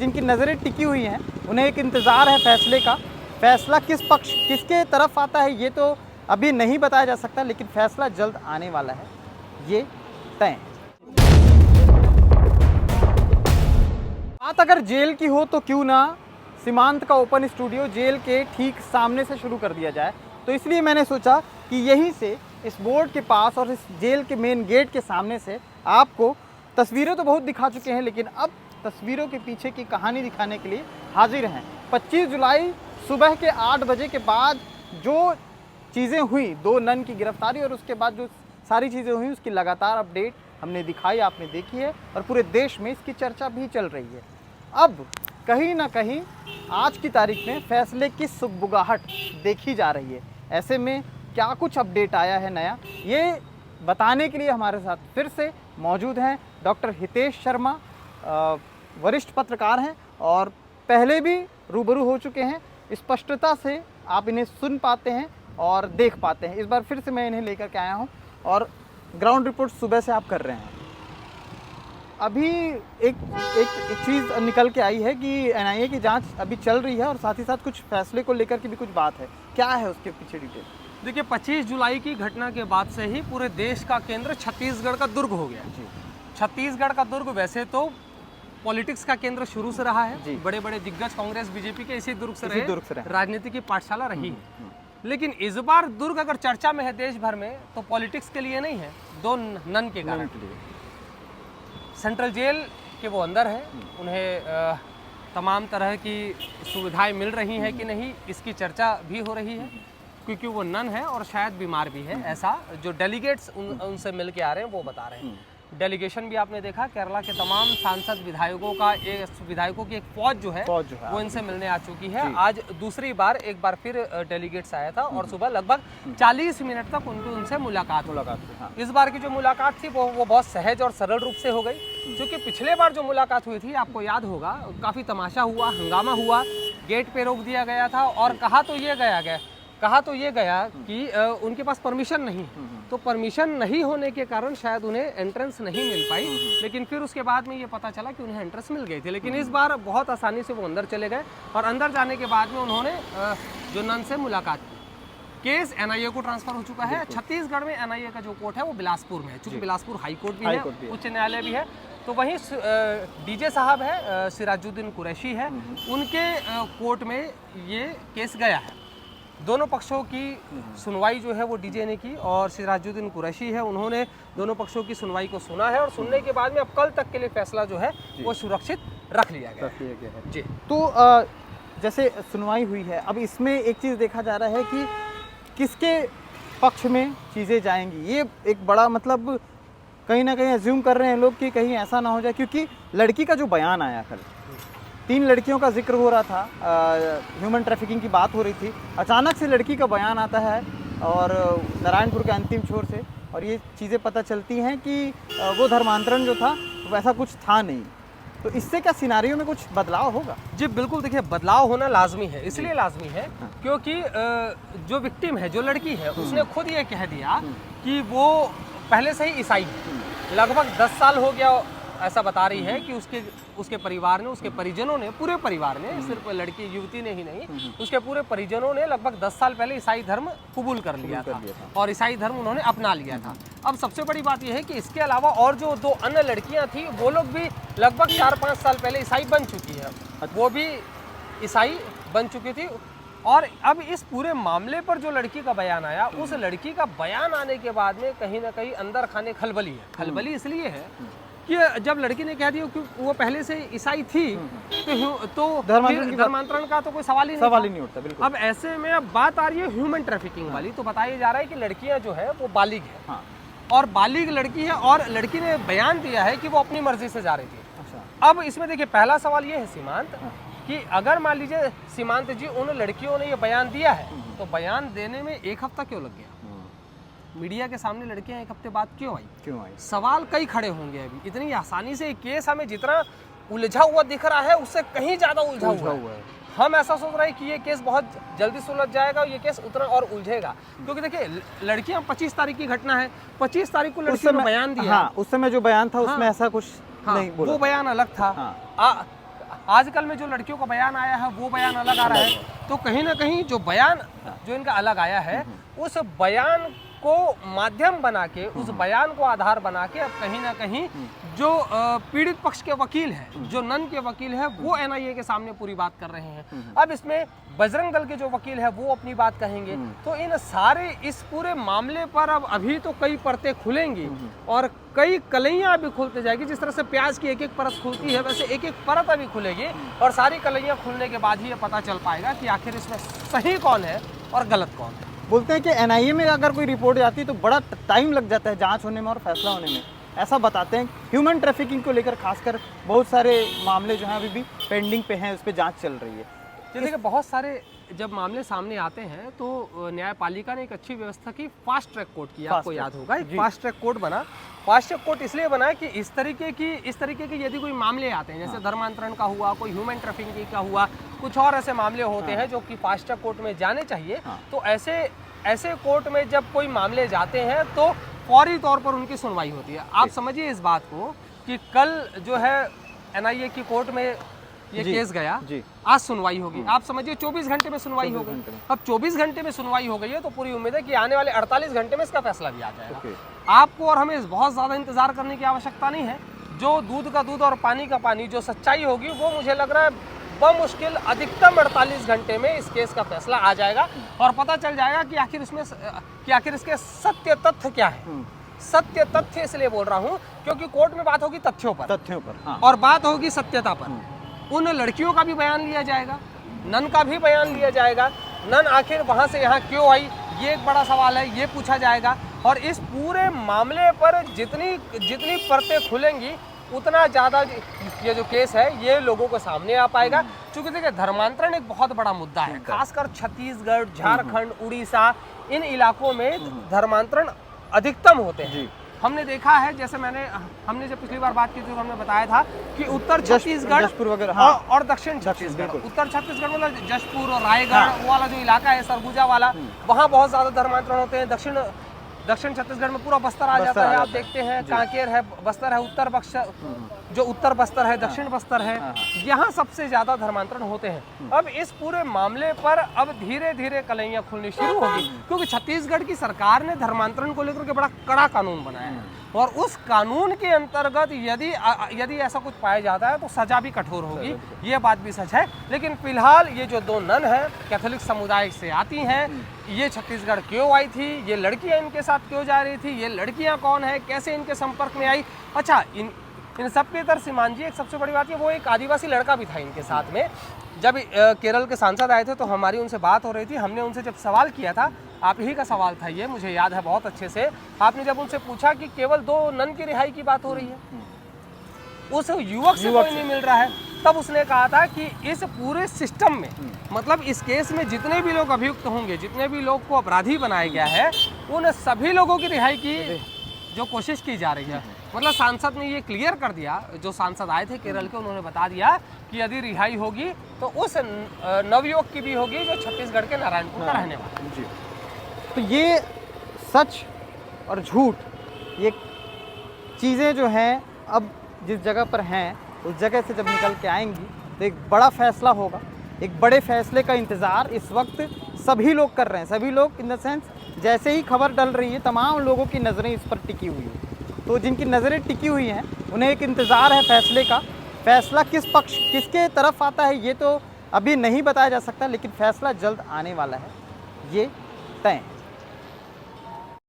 इनकी नज़रें टिकी हुई हैं, उन्हें एक इंतज़ार है फैसले का। फैसला किस पक्ष किसके तरफ आता है ये तो अभी नहीं बताया जा सकता, लेकिन फैसला जल्द आने वाला है, ये तय है। बात अगर जेल की हो तो क्यों ना सीमांत का ओपन स्टूडियो जेल के ठीक सामने से शुरू कर दिया जाए। तो इसलिए मैंने सोचा कि यहीं से इस बोर्ड के पास और इस जेल के मेन गेट के सामने से आपको तस्वीरें तो बहुत दिखा चुके हैं, लेकिन अब तस्वीरों के पीछे की कहानी दिखाने के लिए हाजिर हैं। 25 जुलाई सुबह के 8 बजे के बाद जो चीज़ें हुई, 2 नन की गिरफ्तारी और उसके बाद जो सारी चीज़ें हुई उसकी लगातार अपडेट हमने दिखाई, आपने देखी है और पूरे देश में इसकी चर्चा भी चल रही है। अब कहीं ना कहीं आज की तारीख में फैसले की सुगबुगाहट देखी जा रही है। ऐसे में क्या कुछ अपडेट आया है नया, ये बताने के लिए हमारे साथ फिर से मौजूद हैं डॉक्टर हितेश शर्मा, वरिष्ठ पत्रकार हैं और पहले भी रूबरू हो चुके हैं। स्पष्टता से आप इन्हें सुन पाते हैं और देख पाते हैं। इस बार फिर से मैं इन्हें लेकर के आया हूं और ग्राउंड रिपोर्ट सुबह से आप कर रहे हैं। अभी एक चीज़ निकल के आई है कि एनआईए की जांच अभी चल रही है और साथ ही साथ कुछ फैसले को लेकर के भी कुछ बात है। क्या है उसके पीछे डिटेल? देखिए, 25 जुलाई की घटना के बाद से ही पूरे देश का केंद्र छत्तीसगढ़ का दुर्ग हो गया जी। छत्तीसगढ़ का दुर्ग वैसे तो पॉलिटिक्स का केंद्र शुरू से रहा है, बड़े बड़े दिग्गज कांग्रेस बीजेपी के इसी दुर्ग से रहे, राजनीति की पाठशाला रही है। लेकिन इस बार दुर्ग अगर चर्चा में है देश भर में तो पॉलिटिक्स के लिए नहीं है, 2 नन के कारण। सेंट्रल जेल के वो अंदर है, उन्हें तमाम तरह की सुविधाएं मिल रही हैं कि नहीं इसकी चर्चा भी हो रही है, क्योंकि वो नन है और शायद बीमार भी है, ऐसा जो डेलीगेट्स उनसे मिल के आ रहे हैं वो बता रहे हैं। डेलीगेशन भी आपने देखा, केरला के तमाम सांसद विधायकों की एक फौज जो है वो इनसे मिलने आ चुकी है। आज दूसरी बार एक बार फिर डेलीगेट्स आया था और सुबह लगभग 40 मिनट तक उनसे मुलाकात हुई। इस बार की जो मुलाकात थी वो बहुत सहज और सरल रूप से हो गई, क्योंकि पिछले बार जो मुलाकात हुई थी आपको याद होगा काफ़ी तमाशा हुआ, हंगामा हुआ, गेट पे रोक दिया गया था और कहा तो ये गया कि उनके पास परमिशन नहीं, तो परमिशन नहीं होने के कारण शायद उन्हें एंट्रेंस नहीं मिल पाई। लेकिन फिर उसके बाद में ये पता चला कि उन्हें एंट्रेंस मिल गई थी। लेकिन इस बार बहुत आसानी से वो अंदर चले गए और अंदर जाने के बाद में उन्होंने जो नन से मुलाकात की। केस एनआईए को ट्रांसफर हो चुका है। छत्तीसगढ़ में एनआईए का जो कोर्ट है वो बिलासपुर में है, चूंकि बिलासपुर हाई कोर्ट भी है, उच्च न्यायालय भी है। तो वहीं डीजे साहब है, सिराजुद्दीन कुरैशी है, उनके कोर्ट में ये केस गया है। दोनों पक्षों की सुनवाई जो है वो डीजे ने की और सिराजुद्दीन कुरैशी है, उन्होंने दोनों पक्षों की सुनवाई को सुना है और सुनने के बाद में अब कल तक के लिए फैसला जो है वो सुरक्षित रख लिया गया है जी। तो जैसे सुनवाई हुई है, अब इसमें एक चीज़ देखा जा रहा है कि किसके पक्ष में चीज़ें जाएंगी। ये एक बड़ा मतलब कहीं ना कहीं अज्यूम कर रहे हैं लोग कि कहीं ऐसा ना हो जाए, क्योंकि लड़की का जो बयान आया कल, 3 लड़कियों का जिक्र हो रहा था, ह्यूमन ट्रैफिकिंग की बात हो रही थी, अचानक से लड़की का बयान आता है और नारायणपुर के अंतिम छोर से, और ये चीज़ें पता चलती हैं कि वो धर्मांतरण जो था वैसा कुछ था नहीं। तो इससे क्या सिनारियों में कुछ बदलाव होगा? जी बिल्कुल, देखिए बदलाव होना लाजमी है, इसलिए लाजमी है क्योंकि जो विक्टिम है, जो लड़की है, उसने खुद ये कह दिया कि वो पहले से ही ईसाई है, लगभग 10 साल हो गया ऐसा बता रही है कि उसके परिवार ने, उसके परिजनों ने, पूरे परिवार ने, सिर्फ लड़की युवती ने ही नहीं, उसके पूरे परिजनों ने लगभग 10 साल पहले ईसाई धर्म कबूल कर लिया था और ईसाई धर्म उन्होंने अपना लिया था। अब सबसे बड़ी बात यह है कि इसके अलावा और जो 2 अन्य लड़कियां थी वो लोग भी लगभग 4-5 साल पहले ईसाई बन चुकी है, वो भी ईसाई बन चुकी थी। और अब इस पूरे मामले पर जो लड़की का बयान आया, उस लड़की का बयान आने के बाद में कहीं ना कहीं अंदर खाने खलबली है। खलबली इसलिए है कि जब लड़की ने कह दिया कि वो पहले से ईसाई थी तो धर्मांतरण का तो कोई सवाल ही नहीं उठता। बिल्कुल। अब ऐसे में अब बात आ रही है ह्यूमन ट्रैफिकिंग वाली, तो बताया जा रहा है कि लड़कियां जो है वो बालिग है और बालिग लड़की है और लड़की ने बयान दिया है कि वो अपनी मर्जी से जा रही थी। अच्छा। अब इसमें देखिए पहला सवाल ये है सीमांत कि अगर मान लीजिए सीमांत जी उन लड़कियों ने ये बयान दिया है तो बयान देने में 1 हफ्ता क्यों लग गया? मीडिया के सामने लड़कियां 1 हफ्ते बाद क्यों आई? सवाल कई खड़े होंगे। अभी इतनी आसानी से केस हमें जितना उलझा हुआ दिख रहा है उससे कहीं ज्यादा उलझा हुआ है। हम ऐसा सोच रहे हैं कि ये केस बहुत जल्दी सुलझ जाएगा और ये केस उतना और उलझेगा, क्योंकि देखिए लड़कियां 25 तारीख की घटना है, 25 तारीख को लड़कियों ने बयान दिया। उस समय जो बयान था उसमें ऐसा कुछ नहीं बोला, वो बयान अलग था। आजकल में जो लड़कियों का बयान आया है वो बयान अलग आ रहा है, तो कहीं ना कहीं जो बयान जो इनका अलग आया है उस बयान को माध्यम बना के, उस बयान को आधार बना के अब कहीं ना कहीं जो पीड़ित पक्ष के वकील हैं, जो नन के वकील हैं, वो एनआईए के सामने पूरी बात कर रहे हैं। अब इसमें बजरंग दल के जो वकील है वो अपनी बात कहेंगे। तो इन सारे इस पूरे मामले पर अब अभी तो कई परतें खुलेंगी और कई कलैयां भी खुलते जाएगी। जिस तरह से प्याज की एक एक परत खुलती है वैसे एक एक परत अभी खुलेगी और सारी कलैयां खुलने के बाद ही ये पता चल पाएगा कि आखिर इसमें सही कौन है और गलत कौन है। बोलते हैं कि एनआईए में अगर कोई रिपोर्ट आती है तो बड़ा टाइम लग जाता है जांच होने में और फैसला होने में, ऐसा बताते हैं। ह्यूमन ट्रैफिकिंग को लेकर खासकर बहुत सारे मामले जो हैं अभी भी पेंडिंग पे हैं, उस पर जांच चल रही है। देखिए बहुत सारे जब मामले सामने आते हैं तो न्यायपालिका ने एक अच्छी व्यवस्था की, फास्ट ट्रैक कोर्ट की, आपको याद होगा एक फास्ट ट्रैक कोर्ट बना। फास्ट ट्रैक कोर्ट इसलिए बना कि इस तरीके के यदि कोई मामले आते हैं, जैसे धर्मांतरण का हुआ, कोई ह्यूमन ट्रैफिकिंग का हुआ, कुछ और ऐसे मामले होते हैं जो कि फास्ट ट्रैक कोर्ट में जाने चाहिए, तो ऐसे कोर्ट में जब कोई मामले जाते हैं तो फौरी तौर पर उनकी सुनवाई होती है। आप समझिए इस बात को कि कल जो है एनआईए की कोर्ट में ये केस गया, आज सुनवाई होगी। आप समझिए 24 घंटे में सुनवाई हो गई। अब 24 घंटे में सुनवाई हो गई है तो पूरी उम्मीद है कि आने वाले 48 घंटे में इसका फैसला भी आ जाएगा। आपको और हमें बहुत ज़्यादा इंतजार करने की आवश्यकता नहीं है। जो दूध का दूध और पानी का पानी, जो सच्चाई होगी वो मुझे लग रहा है बमुश्किल अधिकतम 48 घंटे में इस केस का फैसला आ जाएगा और पता चल जाएगा कि आखिर इसके सत्य तथ्य क्या है। सत्य तथ्य इसलिए बोल रहा हूँ क्योंकि कोर्ट में बात होगी तथ्यों पर और बात होगी सत्यता पर। उन लड़कियों का भी बयान लिया जाएगा, नन का भी बयान लिया जाएगा। नन आखिर वहाँ से यहाँ क्यों आई, ये एक बड़ा सवाल है, ये पूछा जाएगा। और इस पूरे मामले पर जितनी परतें खुलेंगी उतना ज़्यादा ये जो केस है ये लोगों को सामने आ पाएगा। क्योंकि देखिए धर्मांतरण एक बहुत बड़ा मुद्दा है, खासकर छत्तीसगढ़, झारखंड, उड़ीसा, इन इलाकों में धर्मांतरण अधिकतम होते हैं। हमने देखा है, जैसे हमने जब पिछली बार बात की थी तो हमने बताया था कि उत्तर छत्तीसगढ़ और दक्षिण छत्तीसगढ़, उत्तर छत्तीसगढ़ मतलब जशपुर और रायगढ़ वो वाला जो इलाका है, सरगुजा वाला, वहाँ बहुत ज़्यादा धर्मांतरण होते हैं। दक्षिण छत्तीसगढ़ में पूरा बस्तर आ जाता है। आप देखते हैं कांकेर है, बस्तर है, उत्तर बस्तर है, दक्षिण बस्तर है, यहाँ सबसे ज्यादा धर्मांतरण होते हैं। अब इस पूरे मामले पर अब धीरे धीरे कलैयां खुलनी शुरू होगी क्योंकि छत्तीसगढ़ की सरकार ने धर्मांतरण को लेकर के बड़ा कड़ा कानून बनाया है और उस कानून के अंतर्गत यदि ऐसा कुछ पाया जाता है तो सजा भी कठोर होगी, ये बात भी सच है। लेकिन फिलहाल ये जो दो नन हैं कैथोलिक समुदाय से आती हैं, ये छत्तीसगढ़ क्यों आई थी, ये लड़कियां इनके साथ क्यों जा रही थी, ये लड़कियां कौन है, कैसे इनके संपर्क में आई। अच्छा, इन सब के तरह सीमान जी एक सबसे बड़ी बात है, वो एक आदिवासी लड़का भी था इनके साथ में। जब केरल के सांसद आए थे तो हमारी उनसे बात हो रही थी, हमने उनसे जब सवाल किया था, आप ही का सवाल था ये, मुझे याद है बहुत अच्छे से। आपने जब उनसे पूछा कि केवल 2 नन की रिहाई की बात हो रही है, उस युवक से कोई नहीं मिल रहा है, तब उसने कहा था कि इस पूरे सिस्टम में, मतलब इस केस में जितने भी लोग अभियुक्त होंगे, जितने भी लोग को अपराधी बनाया गया है, उन सभी लोगों की रिहाई की जो कोशिश की जा रही है। मतलब सांसद ने ये क्लियर कर दिया, जो सांसद आए थे केरल के, उन्होंने बता दिया कि यदि रिहाई होगी तो उस नवयुवक की भी होगी जो छत्तीसगढ़ के नारायणपुर का रहने वाला है। तो ये सच और झूठ, ये चीज़ें जो हैं अब जिस जगह पर हैं उस जगह से जब निकल के आएंगी तो एक बड़ा फैसला होगा। एक बड़े फैसले का इंतज़ार इस वक्त सभी लोग कर रहे हैं। सभी लोग इन द सेंस, जैसे ही खबर डल रही है तमाम लोगों की नज़रें इस पर टिकी हुई हैं। तो जिनकी नज़रें टिकी हुई हैं उन्हें एक इंतज़ार है फैसले का। फैसला किस पक्ष, किसके तरफ आता है ये तो अभी नहीं बताया जा सकता, लेकिन फैसला जल्द आने वाला है, ये तय है।